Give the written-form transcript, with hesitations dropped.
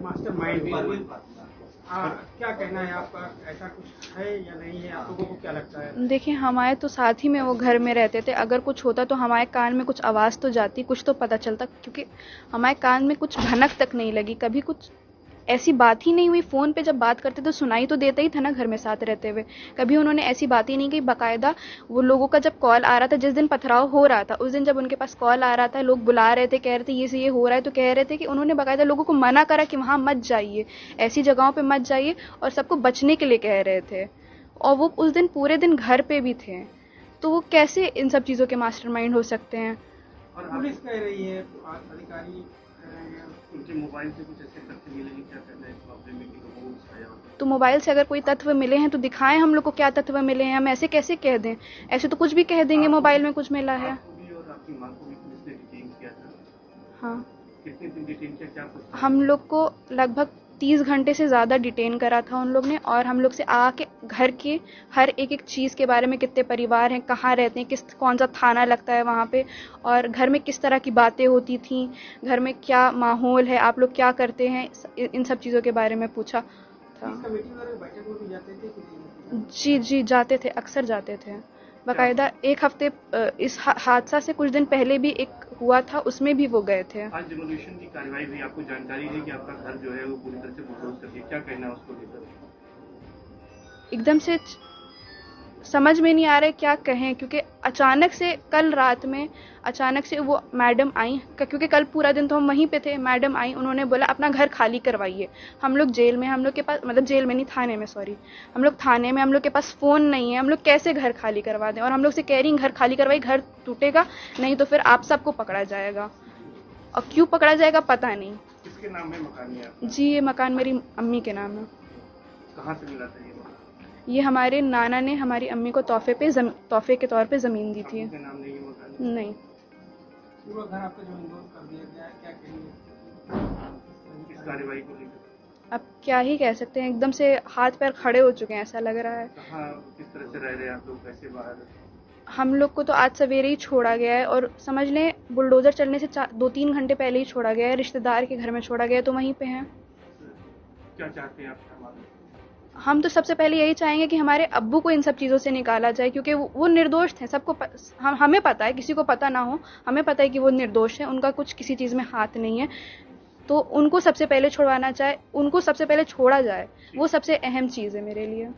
Mastermind भी है। क्या कहना है आपका, ऐसा कुछ है या नहीं है, आप लोगों को क्या लगता है? देखिए, हमारे तो साथ ही में वो घर में रहते थे। अगर कुछ होता तो हमारे कान में कुछ आवाज़ तो जाती, कुछ तो पता चलता, क्योंकि हमारे कान में कुछ भनक तक नहीं लगी, कभी कुछ ऐसी बात ही नहीं हुई। फ़ोन पे जब बात करते तो सुनाई तो देता ही था ना घर में साथ रहते हुए। कभी उन्होंने ऐसी बात ही नहीं की। बाकायदा वो लोगों का जब कॉल आ रहा था, जिस दिन पथराव हो रहा था उस दिन जब उनके पास कॉल आ रहा था, लोग बुला रहे थे, कह रहे थे ये से ये हो रहा है, तो कह रहे थे कि उन्होंने बाकायदा लोगों को मना करा कि वहाँ मत जाइए, ऐसी जगहों पे मत जाइए, और सबको बचने के लिए कह रहे थे। और वो उस दिन पूरे दिन घर पे भी थे, तो वो कैसे इन सब चीज़ों के मास्टरमाइंड हो सकते हैं। और पुलिस कह रही है, अधिकारी कह रहे हैं उनके मोबाइल से कुछ ऐसे तथ्य मिले हैं, क्या कहना है इस मामले में कि लोगों को उठाया हो? तो मोबाइल से अगर कोई तत्व मिले हैं तो दिखाएं हम लोग को, क्या तत्व मिले हैं। हम ऐसे कैसे कह दें, ऐसे तो कुछ भी कह देंगे मोबाइल में कुछ मिला है। आपको भी और आपकी माँ को भी पुलिस ने डिटेन किया था। हाँ, कितने दिन डिटेन किया, क्या कुछ? हम लोग को लगभग 30 घंटे से ज़्यादा डिटेन करा था उन लोग ने, और हम लोग से आके घर के हर एक एक चीज़ के बारे में, कितने परिवार हैं, कहाँ रहते हैं, कौन सा थाना लगता है वहाँ पे, और घर में किस तरह की बातें होती थी, घर में क्या माहौल है, आप लोग क्या करते हैं, इन सब चीज़ों के बारे में पूछा था। इस कमेटी वगैरह बैठक में भी जाते थे कि नहीं? जी जी, जाते थे, अक्सर जाते थे। बाकायदा एक हफ्ते इस हादसा से कुछ दिन पहले भी एक हुआ था, उसमें भी वो गए थे। आज डिमोलिशन की कार्रवाई हुई, आपको जानकारी है कि आपका घर जो है वो पूरी तरह से बुलडोज कर दिया, क्या कहना है उसको लेकर? एकदम से समझ में नहीं आ रहा है क्या कहें, क्योंकि अचानक से कल रात में अचानक से वो मैडम आई, क्योंकि कल पूरा दिन तो हम वहीं पे थे। मैडम आई, उन्होंने बोला अपना घर खाली करवाइए। हम लोग जेल में, हम लोग के पास, मतलब जेल में नहीं, थाने में, सॉरी, हम लोग थाने में, हम लोग के पास फ़ोन नहीं है, हम लोग कैसे घर खाली करवा दें। और हम लोग से कह रही घर खाली करवाइए, घर टूटेगा, नहीं तो फिर आप सबको पकड़ा जाएगा। और क्यों पकड़ा जाएगा पता नहीं। किसके नाम में मकान है आपका? जी, ये मकान मेरी अम्मी के नाम है। कहाँ से मिला था ये मकान? ये हमारे नाना ने हमारी अम्मी को तोहफे के तौर पे ज़मीन दी थी। आपके नाम नहीं है मकान? नहीं। पूरा घर आपका जो इंडोर कर दिया गया है, क्या कहेंगे इस कार्रवाई को लेकर? अब क्या ही कह सकते हैं, एकदम से हाथ पैर खड़े हो चुके हैं, ऐसा लग रहा है। कहाँ, किस तरह से रह रहे हैं आप लोग, कैसे बाहर? हम लोग को तो आज सवेरे ही छोड़ा गया है, और समझ लें बुलडोज़र चलने से 2-3 घंटे पहले ही छोड़ा गया है। रिश्तेदार के घर में छोड़ा गया है, तो वहीं पे हैं। क्या चाहते हैं आप हमारे? हम तो सबसे पहले यही चाहेंगे कि हमारे अब्बू को इन सब चीज़ों से निकाला जाए, क्योंकि वो निर्दोष थे। हमें पता है, किसी को पता ना हो, हमें पता है कि वो निर्दोष हैं, उनका कुछ किसी चीज़ में हाथ नहीं है। तो उनको सबसे पहले छुड़वाना चाहे, उनको सबसे पहले छोड़ा जाए, वो सबसे अहम चीज़ है मेरे लिए।